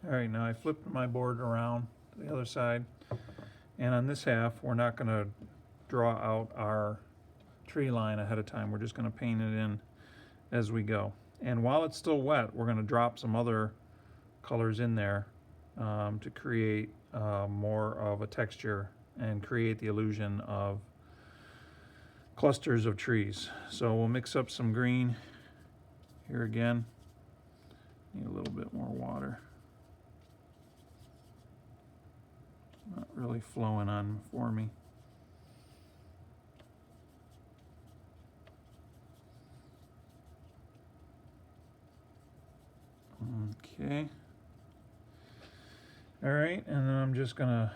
All right, now I flipped my board around to the other side, and on this half we're not going to draw out our tree line ahead of time. We're just going to paint it in as we go. And while it's still wet, we're going to drop some other colors in there to create more of a texture and create the illusion of clusters of trees. So we'll mix up some green here again. Need a little bit more water. Not really flowing on for me. Okay. All right, and then I'm just gonna,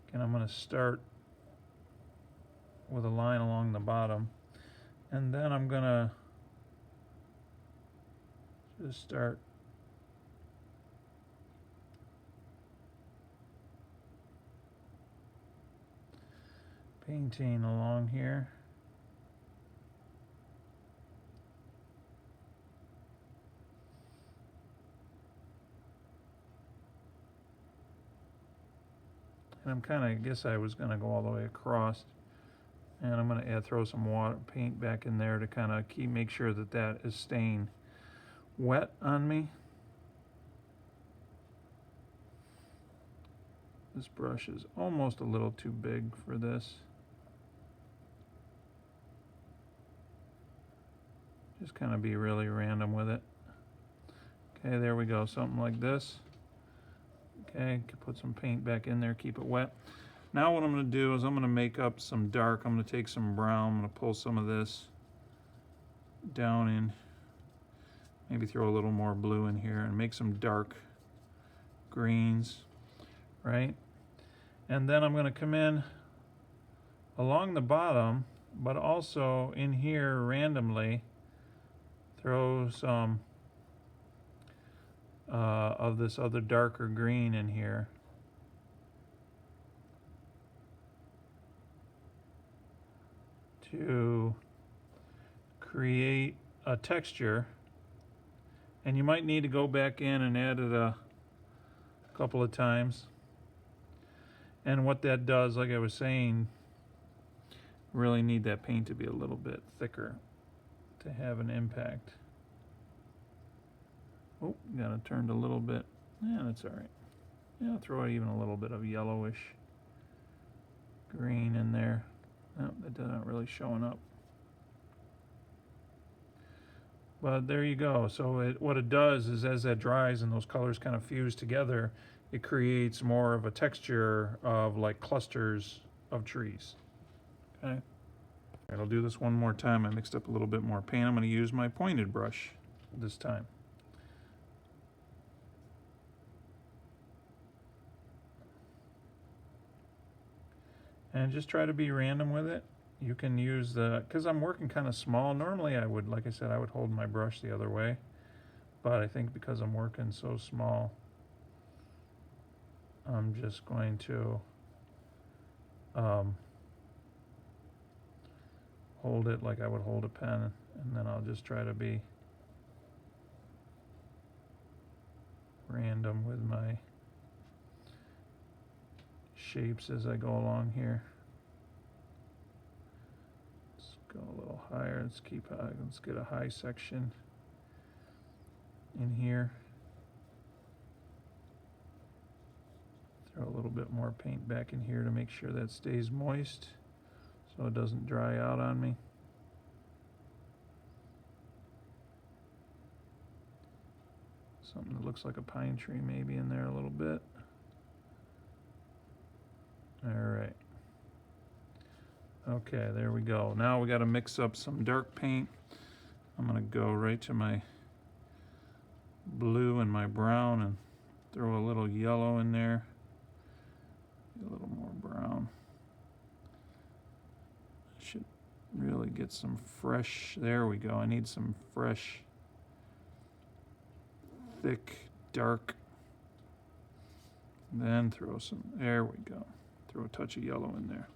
again, I'm gonna start with a line along the bottom, and then I'm gonna just start painting along here. And I'm kind of, I guess I was going to go all the way across, and I'm going to throw some water paint back in there to kind of make sure that that is staying wet on me. This brush is almost a little too big for this. Just kind of be really random with it. Okay, there we go, something like this. Okay, put some paint back in there, keep it wet. Now what I'm going to do is I'm going to make up some dark. I'm going to take some brown, I'm going to pull some of this down in, maybe throw a little more blue in here and make some dark greens, right? And then I'm going to come in along the bottom, but also in here randomly throw some of this other darker green in here. To create a texture. And you might need to go back in and add it a couple of times. And what that does, like I was saying, really need that paint to be a little bit thicker to have an impact. Oh, got it turned a little bit. Yeah, that's all right. Yeah, I'll throw even a little bit of yellowish green in there. No, that not really showing up. But there you go. So what it does is as that dries and those colors kind of fuse together, it creates more of a texture of like clusters of trees. Okay. All right, I'll do this one more time. I mixed up a little bit more paint. I'm going to use my pointed brush this time. And just try to be random with it. You can use because I'm working kind of small. Normally I would, like I said, I would hold my brush the other way. But I think because I'm working so small, I'm just going to hold it like I would hold a pen, and then I'll just try to be random with my shapes as I go along here. Let's go a little higher. Let's get a high section in here. Throw a little bit more paint back in here to make sure that stays moist so it doesn't dry out on me. Something that looks like a pine tree maybe in there a little bit. All right. Okay, there we go. Now we got to mix up some dark paint. I'm going to go right to my blue and my brown and throw a little yellow in there. A little more brown. Should really get some fresh, there we go. I need some fresh, thick, dark. Then throw some, there we go. Throw a touch of yellow in there.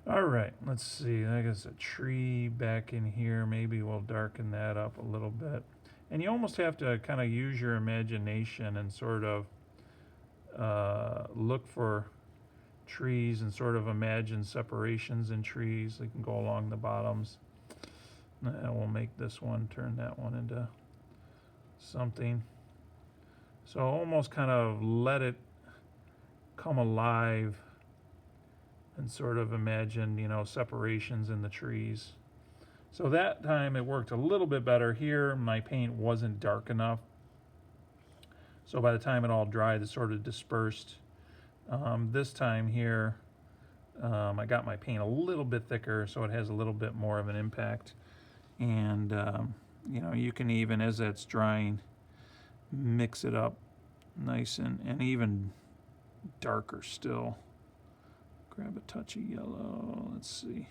All right, let's see. I guess a tree back in here. Maybe we'll darken that up a little bit. And you almost have to kind of use your imagination and sort of look for trees and sort of imagine separations in trees. They can go along the bottoms. And we'll make this one, turn that one into something. So almost kind of let it come alive and sort of imagine, you know, separations in the trees. So that time it worked a little bit better. Here my paint wasn't dark enough, so by the time it all dried it sort of dispersed. This time here I got my paint a little bit thicker, so it has a little bit more of an impact. And you know, you can even, as that's drying, mix it up nice and even darker still. Grab a touch of yellow, let's see.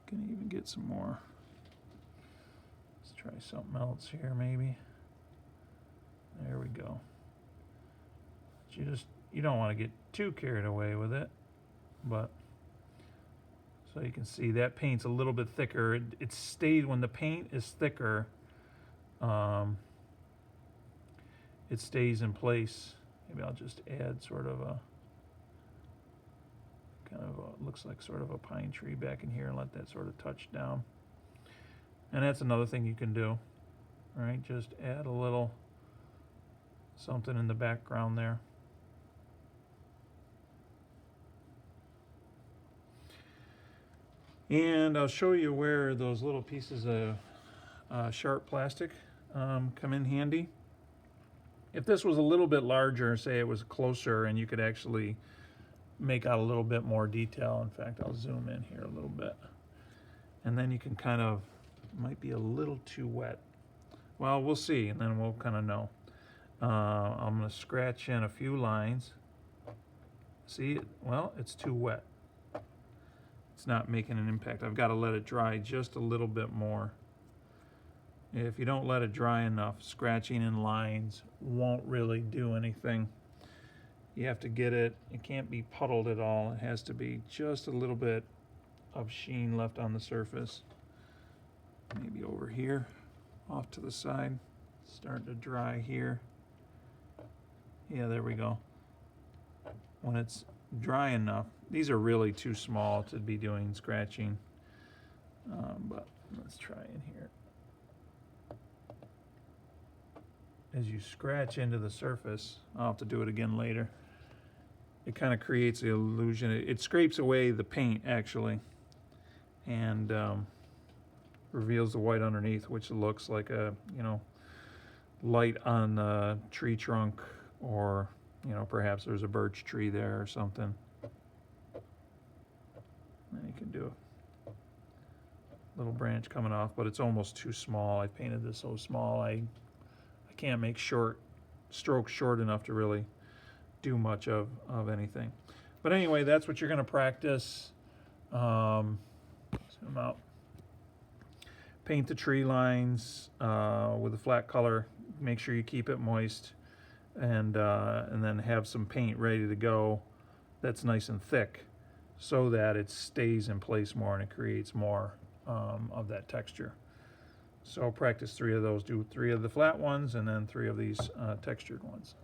Can even get some more. Let's try something else here maybe. There we go. You don't want to get too carried away with it, but so you can see that paint's a little bit thicker. It stayed, when the paint is thicker, it stays in place. Maybe I'll just add sort of a kind of a, looks like sort of a pine tree back in here, and let that sort of touch down. And that's another thing you can do, right? Just add a little something in the background there. And I'll show you where those little pieces of sharp plastic come in handy. If this was a little bit larger, say it was closer, and you could actually make out a little bit more detail. In fact, I'll zoom in here a little bit. And then you can kind of, might be a little too wet. Well, we'll see, and then we'll kind of know. I'm going to scratch in a few lines. See, well, it's too wet. It's not making an impact. I've got to let it dry just a little bit more. If you don't let it dry enough, scratching in lines won't really do anything. You have to get it, it can't be puddled at all. It has to be just a little bit of sheen left on the surface. Maybe over here, off to the side. It's starting to dry here. Yeah, there we go. When it's dry enough, these are really too small to be doing scratching, but let's try in here. As you scratch into the surface, I'll have to do it again later, it kind of creates the illusion. It scrapes away the paint actually, and reveals the white underneath, which looks like a, you know, light on the tree trunk, or, you know, perhaps there's a birch tree there or something. And you can do a little branch coming off, but it's almost too small. I painted this so small, I can't make strokes short enough to really do much of anything. But anyway, that's what you're going to practice. Zoom out. Paint the tree lines with a flat color. Make sure you keep it moist, and then have some paint ready to go that's nice and thick, so that it stays in place more and it creates more of that texture. So practice 3 of those. Do 3 of the flat ones and then 3 of these textured ones.